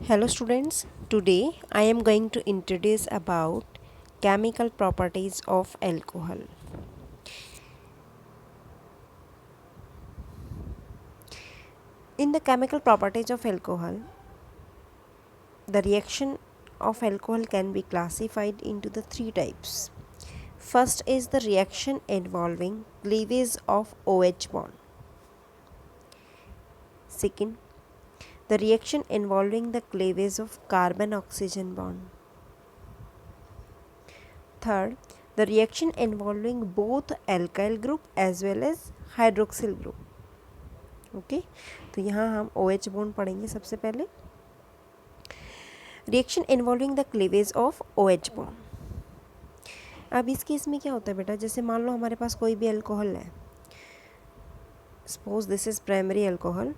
Hello students, today I am going to introduce about chemical properties of alcohol. In the chemical properties of alcohol, the reaction of alcohol can be classified into the three types. First is the reaction involving cleavage of OH bond. Second, the reaction involving the cleavage of carbon-oxygen bond. Third, the reaction involving both alkyl group as well as hydroxyl group. Okay तो यहाँ हम OH bond पढ़ेंगे सबसे पहले. Reaction involving the cleavage of OH bond. अब इस case में क्या होता है बेटा, जैसे मान लो हमारे पास कोई भी अल्कोहल है, suppose this is primary alcohol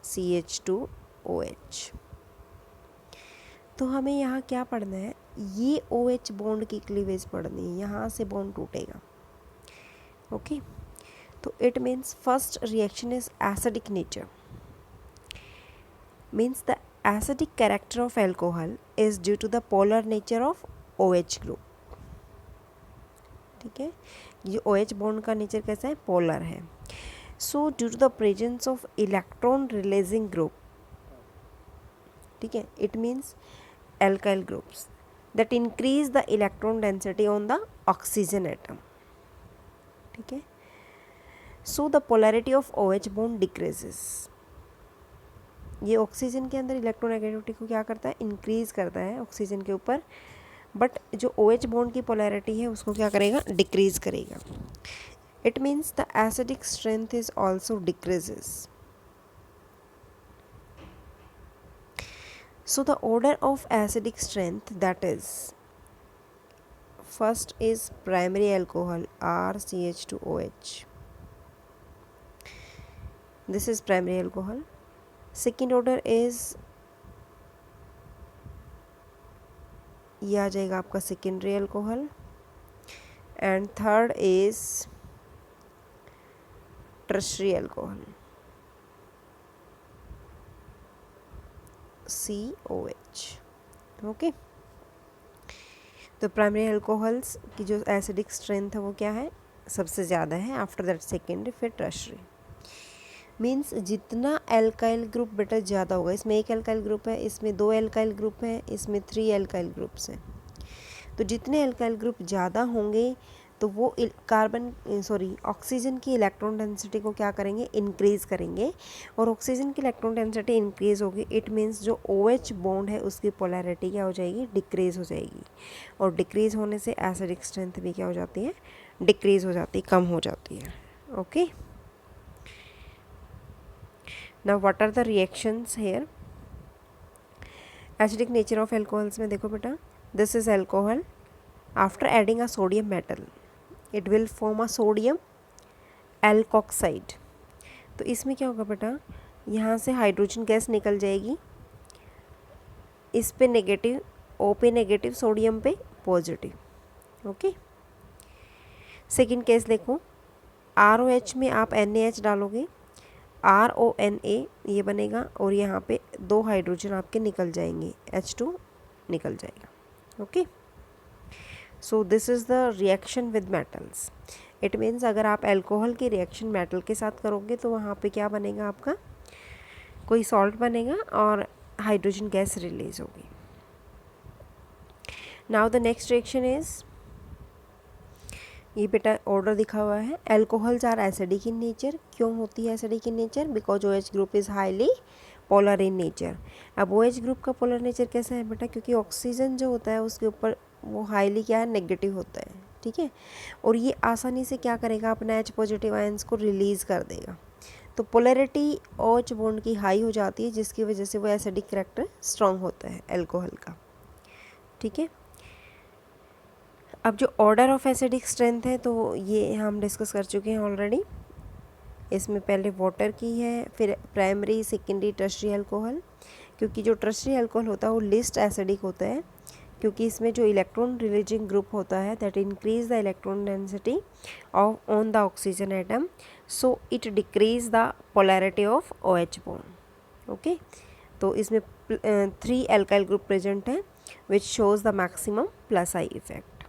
RCH2OH. तो हमें यहाँ क्या पढ़ना है, ये OH बॉन्ड की क्लीवेज पढ़नी है, यहाँ से बॉन्ड टूटेगा. ओके तो it means first reaction is acidic nature, means the acidic character of alcohol is due to the polar nature of OH group. ठीक है, ये OH बॉन्ड का नेचर कैसा है, पोलर है. So due to the presence of electron releasing group, ठीक है, it means alkyl groups that increase the electron density on the oxygen atom. ठीक है, so the polarity of OH bond decreases. ये oxygen के अंदर electronegativity को क्या करता है, इंक्रीज करता है ऑक्सीजन के ऊपर, बट जो OH बॉन्ड की पोलैरिटी है उसको क्या करेगा, डिक्रीज करेगा. It means the acidic strength is also decreases. So the order of acidic strength, that is, first is primary alcohol RCH2OH. This is primary alcohol. Second order is ये आ जाएगा आपका secondary alcohol, and third is tertiary alcohol COH. Okay तो primary alcohols की जो acidic strength है वो क्या है, सबसे ज़्यादा है, आफ्टर दैट सेकेंडरी, फिर टर्शरी. मीन्स जितना एल्काइल ग्रुप बेटा ज़्यादा होगा, इसमें एक एल्काइल ग्रुप है, इसमें दो एल्काइल ग्रुप हैं, इसमें 3 एल्काइल ग्रुप्स हैं. तो जितने एल्काइल ग्रुप ज़्यादा होंगे तो वो ऑक्सीजन की इलेक्ट्रॉन डेंसिटी को क्या करेंगे, इंक्रीज़ करेंगे. और ऑक्सीजन की इलेक्ट्रॉन डेंसिटी इंक्रीज़ होगी, इट मीन्स जो OH बॉन्ड है उसकी पोलैरिटी क्या हो जाएगी, डिक्रीज़ हो जाएगी. और डिक्रीज़ होने से एसिडिक स्ट्रेंथ भी क्या हो जाती है, डिक्रीज़ हो जाती है, कम हो जाती है. Okay now what are the reactions here. Acidic nature of alcohols में देखो बेटा, this is alcohol, after adding a sodium metal it will form a sodium alkoxide. तो इसमें क्या होगा बेटा, यहाँ से हाइड्रोजन गैस निकल जाएगी, इस पे नेगेटिव, O पे नेगेटिव, सोडियम पे पॉजिटिव. ओके सेकंड केस देखो, ROH में आप NaH डालोगे, RONA ये बनेगा, और यहाँ पे 2 हाइड्रोजन आपके निकल जाएंगे, H2 निकल जाएगा. Okay so this is the reaction with metals. It means अगर आप अल्कोहल की रिएक्शन मेटल के साथ करोगे तो वहाँ पे क्या बनेगा, आपका कोई सॉल्ट बनेगा और हाइड्रोजन गैस रिलीज होगी. Now the next reaction is, ये बेटा ऑर्डर दिखा हुआ है, alcohols are acidic in nature. क्यों होती है acidic in nature, because OH group is highly polar in nature. अब OH ग्रुप का पोलर नेचर कैसा है बेटा, क्योंकि ऑक्सीजन जो होता है उसके ऊपर वो हाईली क्या है, नेगेटिव होता है. ठीक है, और ये आसानी से क्या करेगा, अपना H पॉजिटिव आयंस को रिलीज़ कर देगा. तो पोलैरिटी OH बॉन्ड की हाई हो जाती है, जिसकी वजह से वो एसिडिक कैरेक्टर स्ट्रॉन्ग होता है अल्कोहल का. ठीक है, अब जो ऑर्डर ऑफ एसिडिक स्ट्रेंथ है तो ये हम डिस्कस कर चुके हैं ऑलरेडी. इसमें पहले वाटर की है, फिर प्राइमरी, सेकेंडरी, टर्शरी अल्कोहल. क्योंकि जो टर्शरी अल्कोहल होता है वो लिस्ट एसिडिक होता है, क्योंकि इसमें जो इलेक्ट्रॉन रिलीजिंग ग्रुप होता है that increase the electron density of on the oxygen atom, so it decrease the polarity of OH bond. Okay, तो इसमें 3 एल्काइल ग्रुप प्रेजेंट है which shows the maximum plus I effect.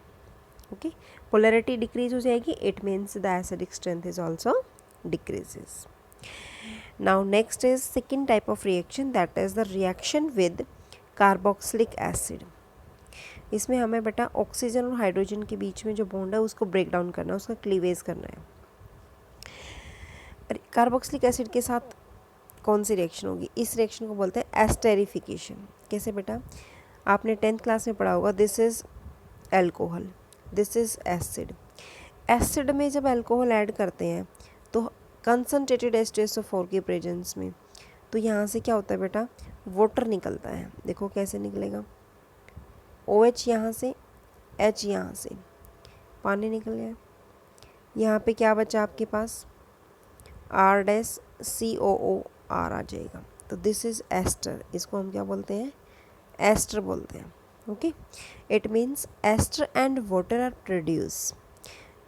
Okay, polarity decrease हो जाएगी, it means the acidic strength is also decreases. Now next is second type of reaction, that is the reaction with carboxylic acid. इसमें हमें बेटा oxygen और hydrogen के बीच में जो bond है उसको ब्रेक डाउन करना है, उसका क्लीवेज करना है। कार्बोक्सिलिक एसिड के साथ कौन सी रिएक्शन होगी? इस रिएक्शन को बोलते हैं एस्टेरिफिकेशन। कैसे बेटा? आपने 10th क्लास में पढ़ा होगा, this is alcohol, this is acid. Acid में जब एल्कोहल ऐड करते हैं तो कंसनट्रेटेड H2SO4 के प्रेजेंस में, तो यहाँ से क्या होता है बेटा? वाटर निकलता है। देखो कैसे निकलेगा, OH यहाँ से, H यहाँ से, पानी निकल गया। यहाँ पे क्या बचा आपके पास? R-COOR आ जाएगा। तो दिस इज़ एस्टर। इसको हम क्या बोलते हैं? एस्टर बोलते हैं। Okay, it means ester and water are produce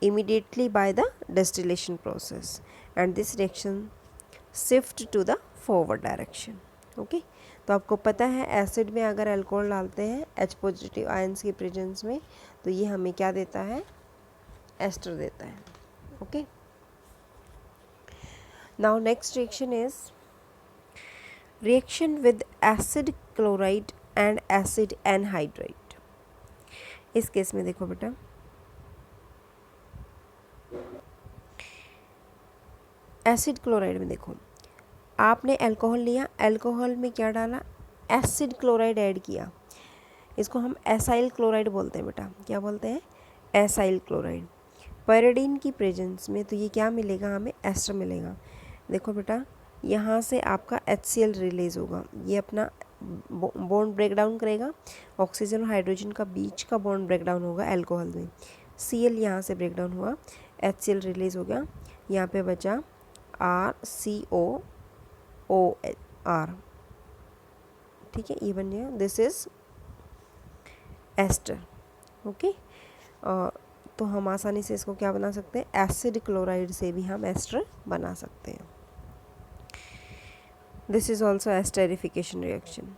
immediately by the distillation process and this reaction shift to the forward direction। Okay, तो आपको पता है एसिड में अगर अल्कोहल डालते हैं H पॉजिटिव आयंस की प्रेजेंस में, तो ये हमें क्या देता है? एस्टर देता है। Okay, now next reaction is reaction with acid chloride and acid anhydride. इस केस में देखो बेटा, एसिड क्लोराइड में देखो, आपने अल्कोहल लिया, अल्कोहल में क्या डाला? एसिड क्लोराइड ऐड किया। इसको हम एसाइल क्लोराइड बोलते हैं बेटा। क्या बोलते हैं? Acyl chloride. पैराडीन की प्रेजेंस में तो ये क्या मिलेगा हमें? एस्टर मिलेगा। देखो बेटा, यहाँ से आपका HCl रिलीज होगा, ये अपना बॉन्ड ब्रेक डाउन करेगा, ऑक्सीजन और हाइड्रोजन का बीच का बॉन्ड ब्रेक डाउन होगा अल्कोहल में। Cl यहाँ से ब्रेक डाउन हुआ, HCl रिलीज हो गया, यहाँ पे बचा RCOOR। ठीक है, ये बन गया, दिस इज एस्टर। ओके, तो हम आसानी से इसको क्या बना सकते हैं? एसिड क्लोराइड से भी हम एस्टर बना सकते हैं। This is also esterification reaction.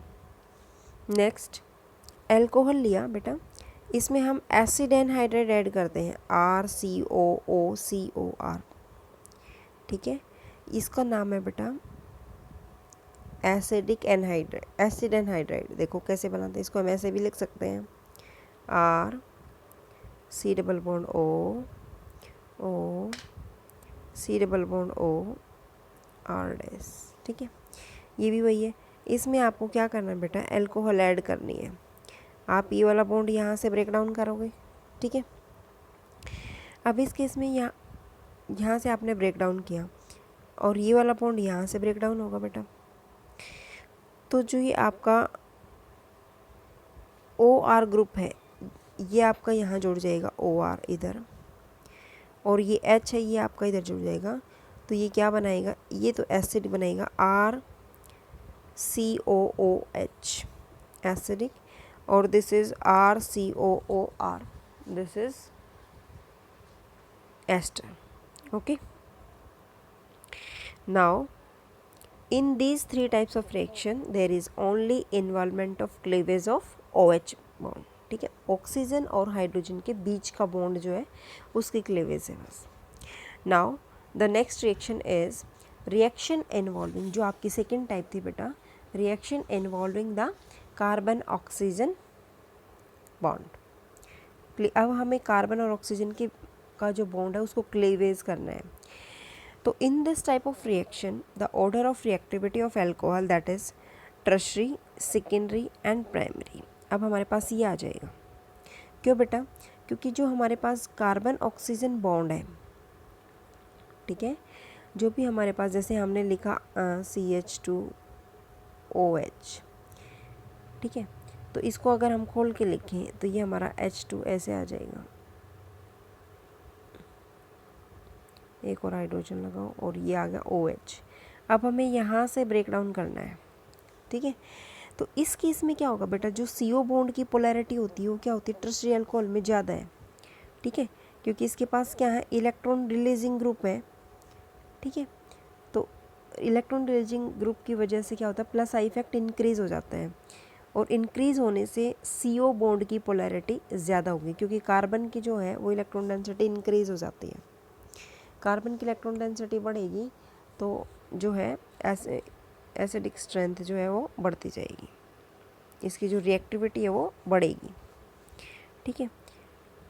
Next, alcohol लिया बेटा, इसमें हम एसिड एनहाइड्राइड ऐड करते हैं, RCOOCOR। ठीक है, इसका नाम है बेटा एसिडिक एनहाइड्राइड, एसिड एनहाइड्राइड। देखो कैसे बनाते हैं, इसको हम ऐसे भी लिख सकते हैं, RCOO ठीक है, ये भी वही है। इसमें आपको क्या करना है बेटा? एल्कोहल ऐड करनी है। आप ये वाला बॉन्ड यहाँ से ब्रेक डाउन करोगे। ठीक है, अब इस केस में यहाँ से आपने ब्रेक डाउन किया और ये वाला बॉन्ड यहाँ से ब्रेक डाउन होगा बेटा। तो जो ये आपका OR ग्रुप है, ये आपका यहाँ जुड़ जाएगा OR इधर, और ये H है, ये आपका इधर जुड़ जाएगा। तो ये क्या बनाएगा? ये तो एसिड बनाएगा, RCOOH एसिडिक, और this is RCOOR, this is ester. Okay, now in these 3 types of reaction there is only involvement of cleavage of OH bond। ठीक है, ऑक्सीजन और हाइड्रोजन के बीच का बॉन्ड जो है उसकी क्लेवेज है बस। Now the next reaction is reaction involving, जो आपकी सेकेंड टाइप थी बेटा, reaction involving the carbon oxygen bond. अब हमें कार्बन और ऑक्सीजन के का जो बॉन्ड है उसको क्लेवेज करना है। तो in this type of reaction the order of reactivity of alcohol that is tertiary, secondary and primary. अब हमारे पास ये आ जाएगा। क्यों बेटा? क्योंकि जो हमारे पास कार्बन ऑक्सीजन बॉन्ड है, ठीक है, जो भी हमारे पास, जैसे हमने लिखा CH2OH, ठीक है, तो इसको अगर हम खोल के लिखें तो ये हमारा H2 ऐसे आ जाएगा, एक और हाइड्रोजन लगाओ और ये आ गया OH। अब हमें यहाँ से ब्रेक डाउन करना है। ठीक है, तो इस केस में क्या होगा बेटा, जो CO बॉन्ड की पोलैरिटी होती है वो क्या होती है, टर्शियरी अल्कोहल में ज़्यादा है, ठीक है, क्योंकि इसके पास क्या है, इलेक्ट्रॉन रिलीजिंग ग्रुप है, ठीक है। तो इलेक्ट्रॉन रिलीजिंग ग्रुप की वजह से क्या होता है, प्लस आई इफेक्ट इंक्रीज़ हो जाता है, और इंक्रीज़ होने से CO बॉन्ड की पोलैरिटी ज़्यादा होगी, क्योंकि कार्बन की जो है वो इलेक्ट्रॉन डेंसिटी इंक्रीज़ हो जाती है। कार्बन की इलेक्ट्रॉन डेंसिटी बढ़ेगी तो जो है एसिडिक स्ट्रेंथ जो है वो बढ़ती जाएगी, इसकी जो रिएक्टिविटी है वो बढ़ेगी, ठीक है।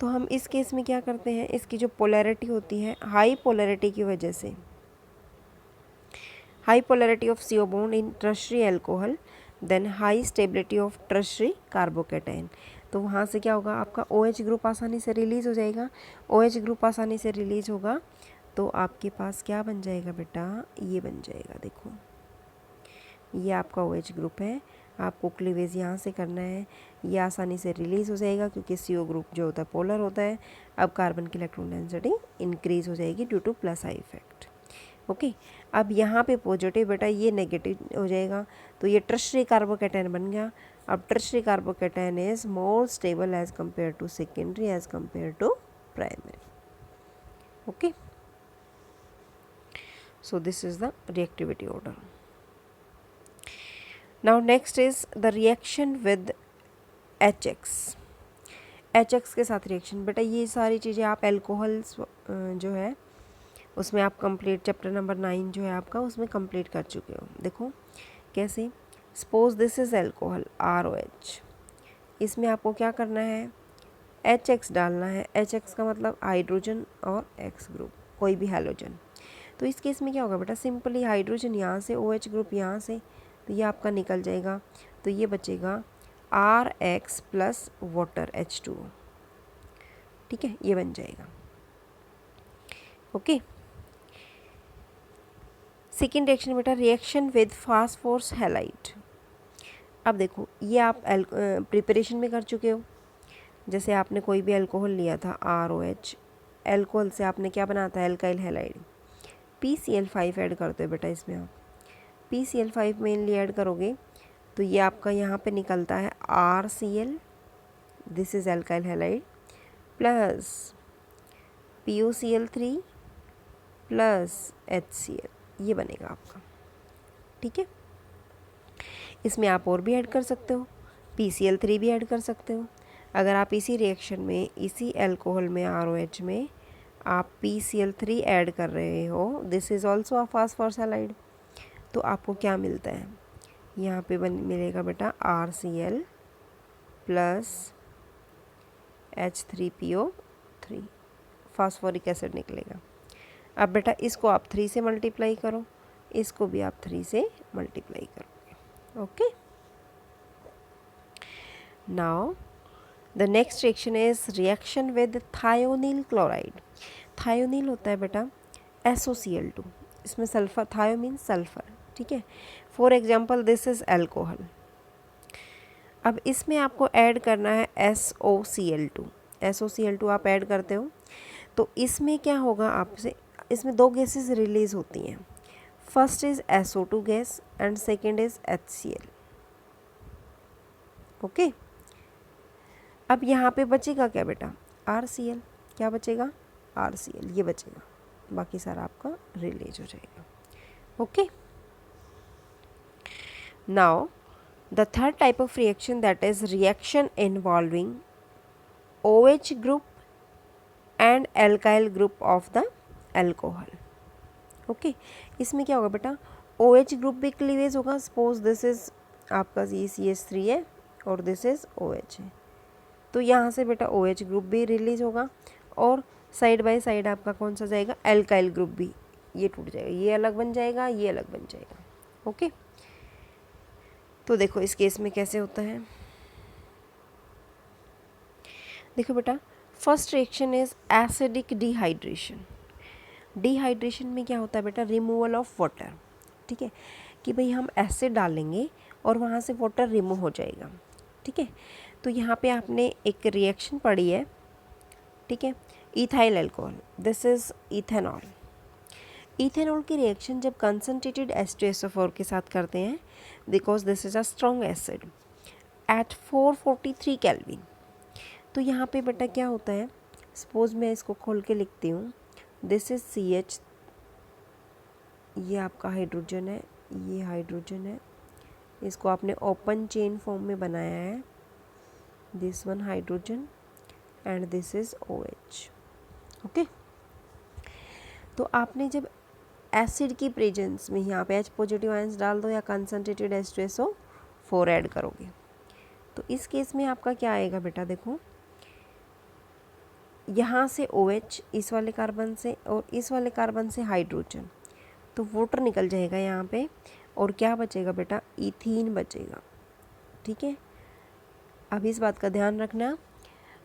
तो हम इस केस में क्या करते हैं, इसकी जो पोलैरिटी होती है, हाई पोलैरिटी की वजह से, high polarity of CO bond in tertiary alcohol, then high stability of tertiary carbocation, तो वहाँ से क्या होगा, आपका OH ग्रुप आसानी से रिलीज़ हो जाएगा। OH ग्रुप आसानी से रिलीज़ होगा तो आपके पास क्या बन जाएगा बेटा, ये बन जाएगा, देखो ये आपका OH ग्रुप है, आपको क्लीवेज यहाँ से करना है, ये आसानी से रिलीज़ हो जाएगा क्योंकि CO ग्रुप जो होता है पोलर होता है। अब कार्बन की इलेक्ट्रॉन डेंसिटी इंक्रीज़ हो जाएगी due two plus I effect, okay. अब यहाँ पे पॉजिटिव बेटा, ये नेगेटिव हो जाएगा, तो ये टर्शियरी कार्बोकेटाइन बन गया। अब tertiary carbocation is more stable as compare to secondary as compare to primary, okay. So this is the reactivity order. Now next is the reaction with HX. HX के साथ reaction, बेटा ये सारी चीज़ें आप एल्कोहल जो है उसमें आप कंप्लीट, चैप्टर नंबर 9 जो है आपका उसमें कंप्लीट कर चुके हो। देखो कैसे, suppose this is alcohol ROH, इसमें आपको क्या करना है, HX डालना है। HX का मतलब हाइड्रोजन और X ग्रुप, कोई भी हैलोजन। तो इस केस में क्या होगा बेटा, सिंपली हाइड्रोजन यहाँ से, OH ग्रुप यहाँ से, तो ये आपका निकल जाएगा, तो ये बचेगा RX प्लस वाटर H2O, ठीक है, ये बन जाएगा, ओके। सेकेंड रिएक्शन बेटा, रिएक्शन विद फास्फोरस हैलाइड। अब देखो ये आप प्रिपरेशन में कर चुके हो, जैसे आपने कोई भी अल्कोहल लिया था ROH, अल्कोहल से आपने क्या बनाया था, एल्काइल हैलाइड, PCl5 ऐड करते हो बेटा, इसमें आप PCl5 मेनली ऐड करोगे तो ये आपका यहाँ पे निकलता है RCl, this is alkyl halide, plus POCl3 plus HCl, ये बनेगा आपका, ठीक है। इसमें आप और भी ऐड कर सकते हो, PCl3 भी ऐड कर सकते हो। अगर आप इसी रिएक्शन में, इसी अल्कोहल में ROH में आप PCl3 ऐड कर रहे हो, this is also a phosphorus halide, तो आपको क्या मिलता है, यहाँ पे मिलेगा बेटा RCl plus H3PO3, phosphoric acid निकलेगा। अब बेटा इसको आप 3 से मल्टीप्लाई करो, इसको भी आप 3 से मल्टीप्लाई करोगे, okay. Now the next reaction is reaction with thionyl chloride. Thionyl होता है बेटा SOCl2, इसमें सल्फर, थायो मीन्स सल्फर, ठीक है। For example this is alcohol. अब इसमें आपको ऐड करना है SOCl2। SOCl2 आप ऐड करते हो तो इसमें क्या होगा आपसे, इसमें 2 गैसेस रिलीज होती हैं, first is SO2 gas and second is HCl, okay. अब यहाँ पे बचेगा क्या बेटा, RCl, क्या बचेगा, RCl, ये बचेगा, बाकी सारा आपका रिलीज हो जाएगा, okay. Now the third type of reaction, that is reaction involving OH group and alkyl group of the alcohol, okay. इसमें क्या होगा बेटा, OH ग्रुप भी क्लीवेज होगा, सपोज दिस इज आपका CH3 है और दिस इज OH है, तो यहाँ से बेटा OH ग्रुप भी रिलीज होगा और साइड बाय साइड आपका कौन सा जाएगा, एल्काइल ग्रुप भी, ये टूट जाएगा, ये अलग बन जाएगा, ये अलग बन जाएगा, ओके। तो देखो इस केस में कैसे होता है, देखो बेटा first reaction is acidic dehydration. Dehydration में क्या होता है बेटा, रिमूवल ऑफ वाटर, ठीक है, कि भाई हम एसिड डालेंगे और वहाँ से वाटर रिमूव हो जाएगा, ठीक है। तो यहाँ पे आपने एक रिएक्शन पढ़ी है, ठीक है, ethyl alcohol, this is ethanol. Ethanol की रिएक्शन जब कंसनट्रेटेड H2SO4 के साथ करते हैं, because this is a strong acid at 443 kelvin. तो यहाँ पे बेटा क्या होता है, सपोज मैं इसको खोल के लिखती हूँ, दिस इज CH, ये आपका हाइड्रोजन है, ये हाइड्रोजन है, इसको आपने ओपन चेन फॉर्म में बनाया है, this one hydrogen and this is OH। Okay, तो आपने जब एसिड की प्रेजेंस में यहाँ पे H पॉजिटिव आयंस डाल दो या कंसनट्रेटेड H2SO4 ऐड करोगे, तो इस केस में आपका क्या आएगा बेटा, देखो यहाँ से OH इस वाले कार्बन से और इस वाले कार्बन से हाइड्रोजन, तो वाटर निकल जाएगा यहाँ पे और क्या बचेगा बेटा, इथीन बचेगा। ठीक है, अब इस बात का ध्यान रखना,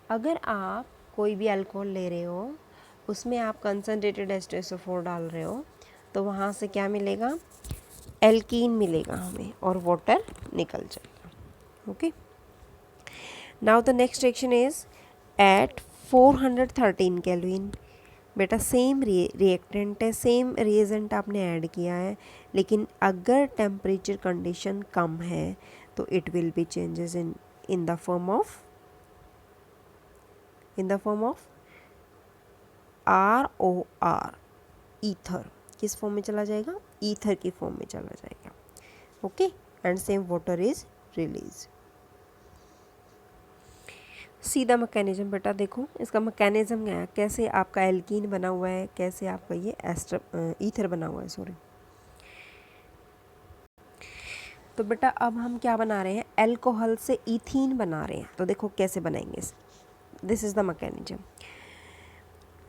अगर आप कोई भी अल्कोहल ले रहे हो उसमें आप कंसनट्रेटेड H2SO4 डाल रहे हो, तो वहाँ से क्या मिलेगा, एल्कीन मिलेगा हमें और वाटर निकल जाएगा। Okay, now the next reaction is at 413 kelvin. बेटा सेम रिएक्टेंट है, सेम रिएजेंट आपने ऐड किया है, लेकिन अगर टेम्परेचर कंडीशन कम है तो it will be changes in the form of ROR, ether. किस फॉर्म में चला जाएगा, ईथर की फॉर्म में चला जाएगा। Okay, and same water is release. सीधा मैकेनिज्म बेटा देखो, इसका मैकेनिज्म क्या है, कैसे आपका एल्कीन बना हुआ है, कैसे आपका ये ईथर बना हुआ है, सॉरी। तो बेटा अब हम क्या बना रहे हैं, एल्कोहल से इथीन बना रहे हैं, तो देखो कैसे बनाएंगे। This is the mechanism.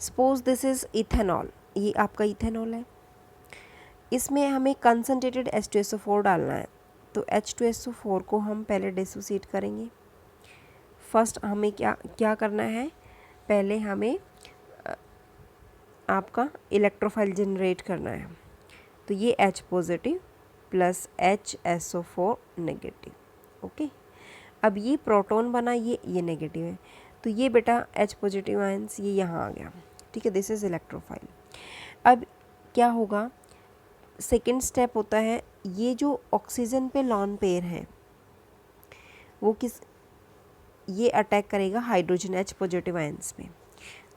Suppose this is ethanol, ये आपका इथेनॉल है, इसमें हमें कंसनट्रेटेड H2SO4 डालना है, तो H2SO4 को हम पहले डिसोसिएट करेंगे। फर्स्ट हमें क्या करना है, पहले हमें आपका इलेक्ट्रोफाइल जनरेट करना है, तो ये H positive plus HSO4 negative. Okay, अब ये प्रोटॉन बना, ये नेगेटिव है, तो ये बेटा H पॉजिटिव आयंस ये यहाँ आ गया। ठीक है, दिस इज इलेक्ट्रोफाइल। अब क्या होगा, सेकेंड स्टेप होता है, ये जो ऑक्सीजन पे लॉन पेयर है वो ये अटैक करेगा हाइड्रोजन H पॉजिटिव आयंस पे,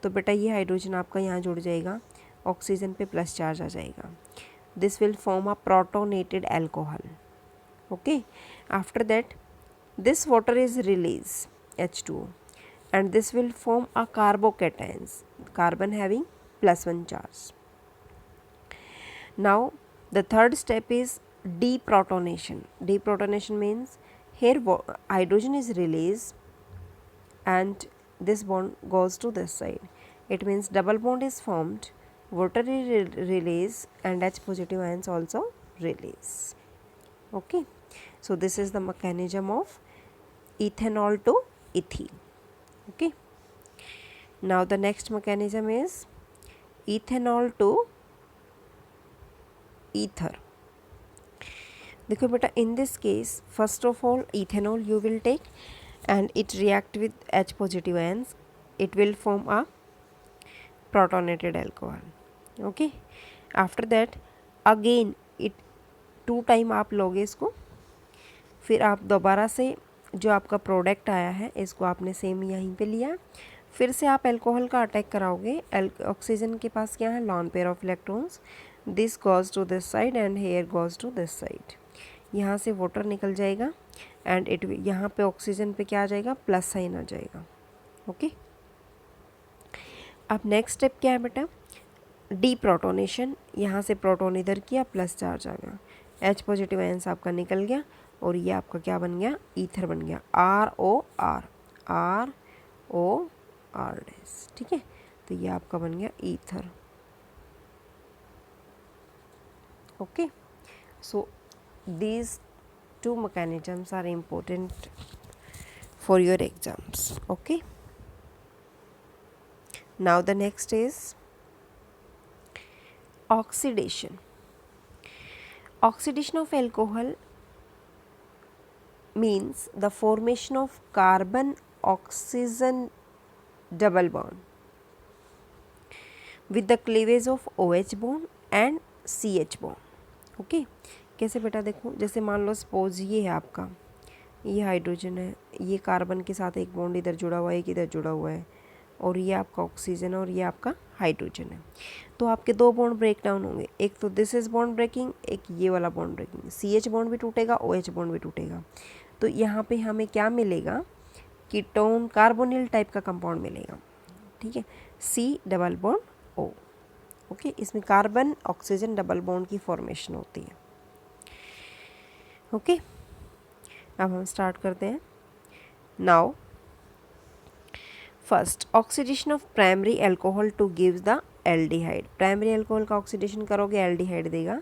तो बेटा ये हाइड्रोजन आपका यहाँ जुड़ जाएगा, ऑक्सीजन पे प्लस चार्ज आ जाएगा। This will form a protonated alcohol. Okay, after that this water is release H2O and this will form a carbocations, carbon having +1 charge. Now the third step is deprotonation. Deprotonation means here hydrogen is released and this bond goes to this side. It means double bond is formed, water is released and H positive ions also release. Okay, so this is the mechanism of ethanol to ethene. Okay, now the next mechanism is ethanol to ether. देखो बेटा, in this case first of all ethanol you will take and it react with H positive ions, it will form a protonated alcohol. Okay, after that again it 2 time आप लोगे इसको, फिर आप दोबारा से जो आपका प्रोडक्ट आया है इसको आपने सेम यहीं पे लिया, फिर से आप अल्कोहल का अटैक कराओगे। ऑक्सीजन के पास क्या है, lone pair of electrons, this goes to this side and here goes to this side, यहाँ से वाटर निकल जाएगा एंड इट यहाँ पे ऑक्सीजन पे क्या आ जाएगा, प्लस साइन आ जाएगा। ओके, अब नेक्स्ट स्टेप क्या है बेटा, डीप्रोटोनेशन, यहाँ से प्रोटोन इधर किया, प्लस चार्ज आ गया, H पॉजिटिव आयंस आपका निकल गया और ये आपका क्या बन गया, ईथर बन गया, ROR डैश। ठीक है, तो ये आपका बन गया ether. Okay, so these two mechanisms are important for your exams. Okay, now the next is oxidation. Oxidation of alcohol means the formation of carbon oxygen double bond with the cleavage of OH bond and CH bond. Okay, कैसे बेटा, देखो जैसे मान लो suppose ये है आपका, ये hydrogen है, ये कार्बन के साथ एक बॉन्ड इधर जुड़ा हुआ है, एक इधर जुड़ा हुआ है, और ये आपका ऑक्सीजन है और ये आपका हाइड्रोजन है। तो आपके दो बॉन्ड ब्रेक डाउन होंगे, एक तो दिस इज बॉन्ड ब्रेकिंग, एक ये वाला बॉन्ड ब्रेकिंग। CH बॉन्ड भी टूटेगा, OH बॉन्ड भी टूटेगा। तो यहाँ पे हमें क्या मिलेगा, कीटोन कार्बोनिल टाइप का कंपाउंड मिलेगा। ठीक है, C double bond O। Okay, इसमें कार्बन ऑक्सीजन डबल बॉन्ड की फॉर्मेशन होती है। ओके, अब हम स्टार्ट करते हैं। Now first, oxidation of primary alcohol two gives the aldehyde. Primary alcohol का ऑक्सीडेशन करोगे एल्डिहाइड देगा।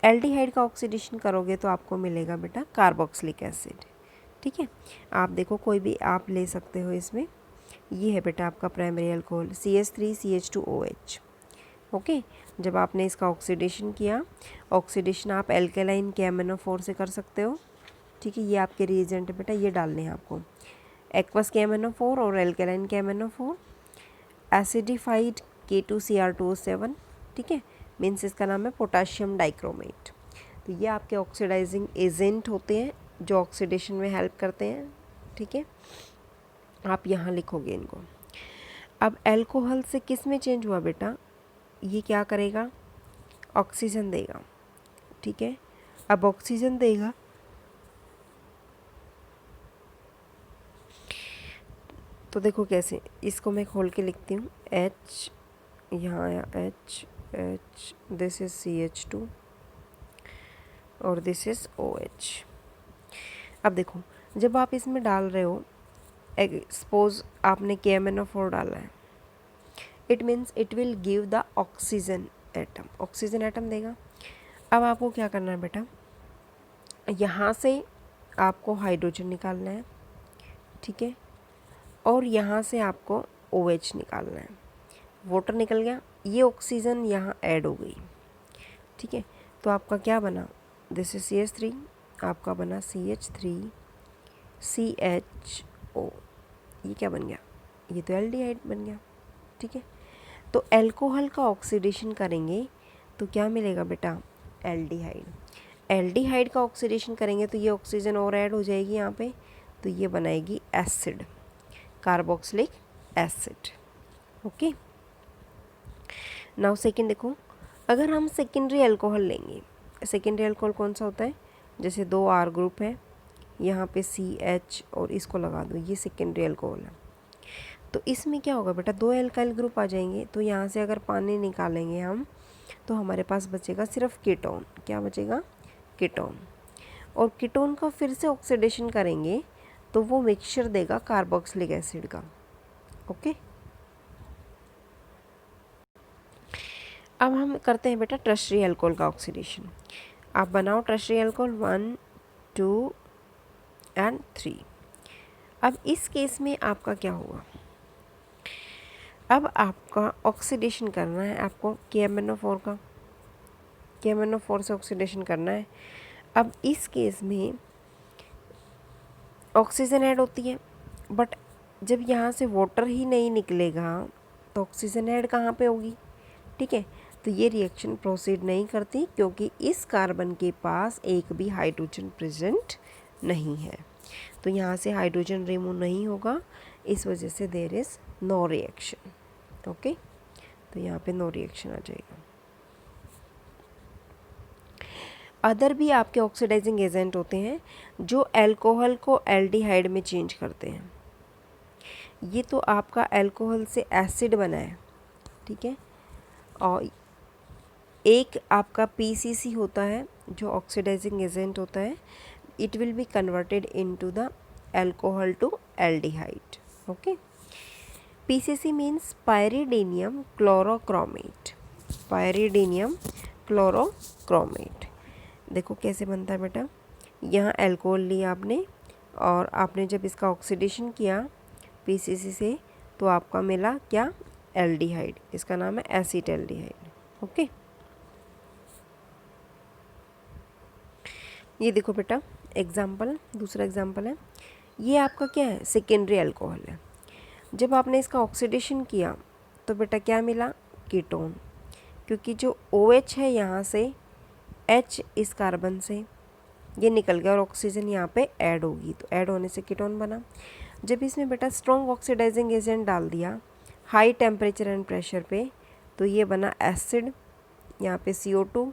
एल्डिहाइड का ऑक्सीडेशन करोगे तो आपको मिलेगा बेटा कार्बोक्सिलिक एसिड। ठीक है, आप देखो कोई भी आप ले सकते हो इसमें। ये है बेटा आपका प्राइमरी अल्कोहल CH3CH2OH। ओके, जब आपने इसका ऑक्सीडेशन किया, ऑक्सीडेशन आप एल्केलाइन KMnO4 से कर सकते हो। ठीक है, ये आपके रिएजेंट है बेटा, ये डालने हैं आपको, एक्वस KMnO4 और एल्केलाइन KMnO4, एसिडिफाइड K2Cr2O7। ठीक है, मीन्स इसका नाम है पोटाशियम डाइक्रोमेट। तो ये आपके ऑक्सीडाइजिंग एजेंट होते हैं जो ऑक्सीडेशन में हेल्प करते हैं। ठीक है, आप यहाँ लिखोगे इनको। अब अल्कोहल से किस में चेंज हुआ बेटा, ये क्या करेगा, ऑक्सीजन देगा। ठीक है, अब ऑक्सीजन देगा तो देखो कैसे, इसको मैं खोल के लिखती हूँ। H, यहाँ आया H, दिस इज CH2 और दिस इज OH। अब देखो जब आप इसमें डाल रहे हो, सपोज आपने KMnO4 डाला है, it means it will give the oxygen atom, oxygen atom देगा। अब आपको क्या करना है बेटा, यहाँ से आपको हाइड्रोजन निकालना है। ठीक है, और यहाँ से आपको OH निकालना है। वाटर निकल गया, ये ऑक्सीजन यहाँ ऐड हो गई। ठीक है, तो आपका क्या बना, दिस इज CH3, आपका बना CH3CHO। ये क्या बन गया, ये तो एल्डिहाइड बन गया। ठीक है, तो अल्कोहल का ऑक्सीडेशन करेंगे तो क्या मिलेगा बेटा, एल्डिहाइड। एल्डिहाइड का ऑक्सीडेशन करेंगे तो ये ऑक्सीजन और ऐड हो जाएगी यहाँ पे, तो ये बनाएगी acid, carboxylic acid. Okay, now second देखो, अगर हम सेकेंडरी अल्कोहल लेंगे, सेकेंडरी अल्कोहल कौन सा होता है, जैसे 2 R ग्रुप है, यहाँ पे CH और इसको लगा दो, ये सेकेंडरी अल्कोहल है। तो इसमें क्या होगा बेटा, 2 एल्काइल ग्रुप आ जाएंगे। तो यहाँ से अगर पानी निकालेंगे हम तो हमारे पास बचेगा सिर्फ कीटोन। क्या बचेगा, कीटोन। और कीटोन का फिर से ऑक्सीडेशन करेंगे तो वो मिक्सचर देगा कार्बोक्सिलिक एसिड का। ओके, अब हम करते हैं बेटा टर्शरी अल्कोहल का ऑक्सीडेशन। आप बनाओ टर्शरी अल्कोहल 1, 2 एंड 3। अब इस केस में आपका क्या हुआ, अब आपका ऑक्सीडेशन करना है, आपको KMnO4 का, KMnO4 से ऑक्सीडेशन करना है। अब इस केस में ऑक्सीजन ऐड होती है, बट जब यहाँ से वाटर ही नहीं निकलेगा तो ऑक्सीजन ऐड कहाँ पे होगी। ठीक है, तो ये रिएक्शन प्रोसीड नहीं करती क्योंकि इस कार्बन के पास एक भी हाइड्रोजन प्रेजेंट नहीं है। तो यहाँ से हाइड्रोजन रिमूव नहीं होगा, इस वजह से there is no reaction. Okay, तो यहाँ पे नो रिएक्शन आ जाएगा। अदर भी आपके ऑक्सीडाइजिंग एजेंट होते हैं जो अल्कोहल को एल्डिहाइड में चेंज करते हैं। ये तो आपका अल्कोहल से एसिड बना है। ठीक है, और एक आपका PCC होता है जो ऑक्सीडाइजिंग एजेंट होता है, it will be converted into the alcohol to aldehyde. Okay, PCC means pyridinium chlorochromate, pyridinium chlorochromate. देखो कैसे बनता है बेटा, यहाँ अल्कोहल लिया आपने और आपने जब इसका ऑक्सीडेशन किया PCC से तो आपका मिला क्या, एल्डिहाइड, इसका नाम है एसिटाल्डिहाइड। ओके, ये देखो बेटा एग्जाम्पल, दूसरा एग्जाम्पल है, ये आपका क्या है, सेकेंडरी अल्कोहल है। जब आपने इसका ऑक्सीडेशन किया तो बेटा क्या मिला, कीटोन। क्योंकि जो OH है यहाँ से, H इस कार्बन से ये निकल गया और ऑक्सीजन यहाँ पे ऐड होगी, तो ऐड होने से कीटोन बना। जब इसमें बेटा स्ट्रॉन्ग ऑक्सीडाइजिंग एजेंट डाल दिया हाई टेम्परेचर एंड प्रेशर पे, तो ये बना एसिड, यहाँ पे CO2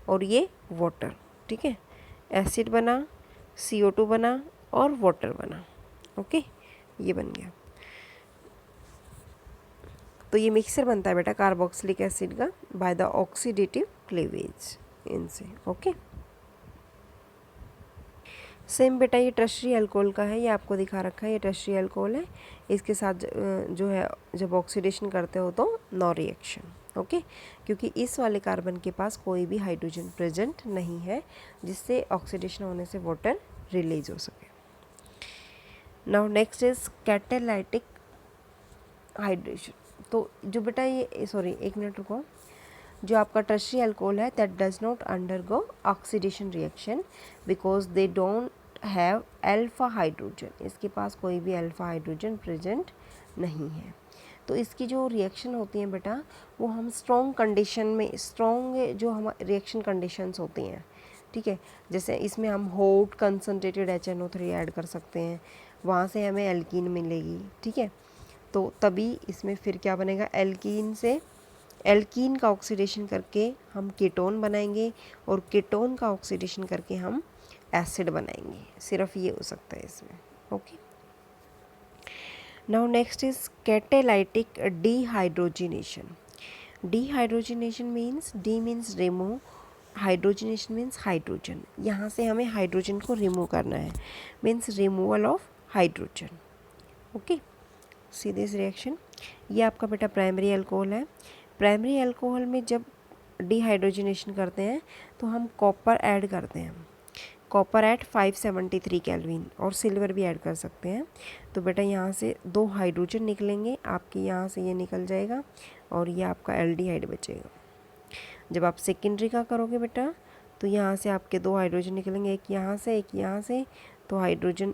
और ये वाटर। ठीक है, एसिड बना, CO2 बना और वाटर बना। ओके, ये बन गया। तो ये मिक्सर बनता है बेटा कार्बोक्सिलिक एसिड का बाय द ऑक्सीडेटिव क्लीवेज इनसे। ओके, सेम बेटा ये टर्शरी अल्कोहल का है, ये आपको दिखा रखा है, ये टर्शरी अल्कोहल है। इसके साथ जो है जब ऑक्सीडेशन करते हो तो नो रिएक्शन। ओके, क्योंकि इस वाले कार्बन के पास कोई भी हाइड्रोजन प्रेजेंट नहीं है जिससे ऑक्सीडेशन होने से वाटर रिलीज हो सके। Now next is catalytic hydration. तो जो बेटा ये सॉरी एक मिनट रुको, जो आपका टर्शरी अल्कोहल है that does not undergo oxidation reaction because they don't have alpha hydrogen, इसके पास कोई भी अल्फा हाइड्रोजन प्रेजेंट नहीं है। तो इसकी जो रिएक्शन होती हैं बेटा वो हम स्ट्रॉन्ग कंडीशन में, स्ट्रॉन्ग जो हम रिएक्शन कंडीशंस होती हैं, ठीक है, जैसे इसमें हम हॉट कंसनट्रेटेड HNO3 ऐड कर सकते हैं, वहाँ से हमें एल्कीन मिलेगी। ठीक है, तो तभी इसमें फिर क्या बनेगा, एल्कीन से एल्कीन का ऑक्सीडेशन करके हम कीटोन बनाएंगे और कीटोन का ऑक्सीडेशन करके हम एसिड बनाएंगे। सिर्फ ये हो सकता है इसमें। Okay, now next is catalytic dehydrogenation. Dehydrogenation means, D means remove, hydrogenation means hydrogen, यहाँ से हमें हाइड्रोजन को रिमूव करना है, means removal of hydrogen. Okay, see this reaction. ये आपका बेटा प्राइमरी अल्कोहल है। प्राइमरी अल्कोहल में जब डिहाइड्रोजनेशन करते हैं तो हम कॉपर ऐड करते हैं, कॉपर एट 573 केल्विन, और सिल्वर भी ऐड कर सकते हैं। तो बेटा यहाँ से 2 हाइड्रोजन निकलेंगे, आपके यहाँ से ये निकल जाएगा और ये आपका एल्डिहाइड बचेगा। जब आप सेकेंडरी का करोगे बेटा तो यहाँ से आपके 2 हाइड्रोजन निकलेंगे, एक यहाँ से एक यहाँ से, तो hydrogen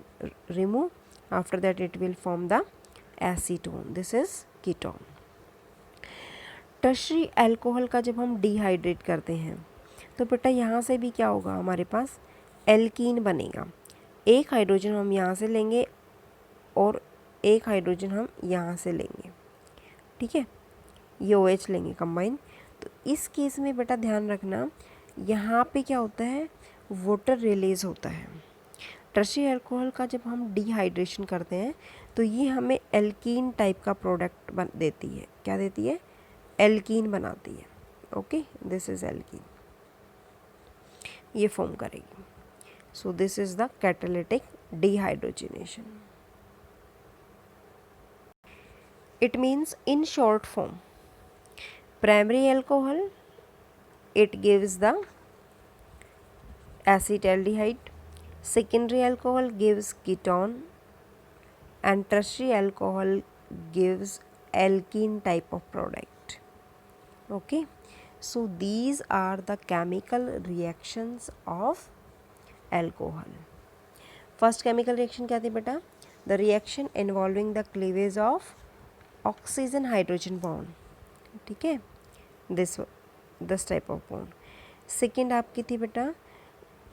remove, after that it will form the acetone, this is ketone. Tertiary alcohol का जब हम डिहाइड्रेट करते हैं तो बेटा यहाँ से भी क्या होगा, हमारे पास एल्कीन बनेगा। एक हाइड्रोजन हम यहाँ से लेंगे और एक हाइड्रोजन हम यहाँ से लेंगे। ठीक है, ये OH लेंगे कंबाइन। तो इस केस में बेटा ध्यान रखना, यहाँ पे क्या होता है, वाटर रिलीज होता है। टर्शरी अल्कोहल का जब हम डिहाइड्रेशन करते हैं तो ये हमें एल्कीन टाइप का प्रोडक्ट देती है। क्या देती है, एल्कीन बनाती है। ओके, दिस इज एल्कीन, ये फॉर्म करेगी। So this is the catalytic dehydrogenation. It means in short form, primary alcohol it gives the acetaldehyde, secondary alcohol gives ketone, and tertiary alcohol gives alkene type of product. Okay, so these are the chemical reactions of alcohol. First chemical reaction क्या थी बेटा, the reaction involving the cleavage of oxygen hydrogen bond. ठीक है, this type of bond. Second आपकी थी बेटा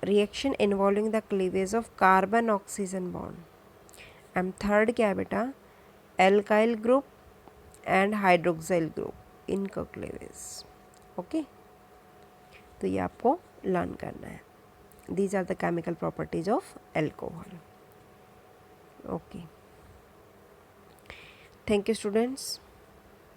reaction involving the cleavage of carbon oxygen bond, and third क्या है बेटा, alkyl group and hydroxyl group, इनका क्लीवेज। ओके, तो ये आपको लर्न करना है। These are the chemical properties of alcohol. Okay, thank you students.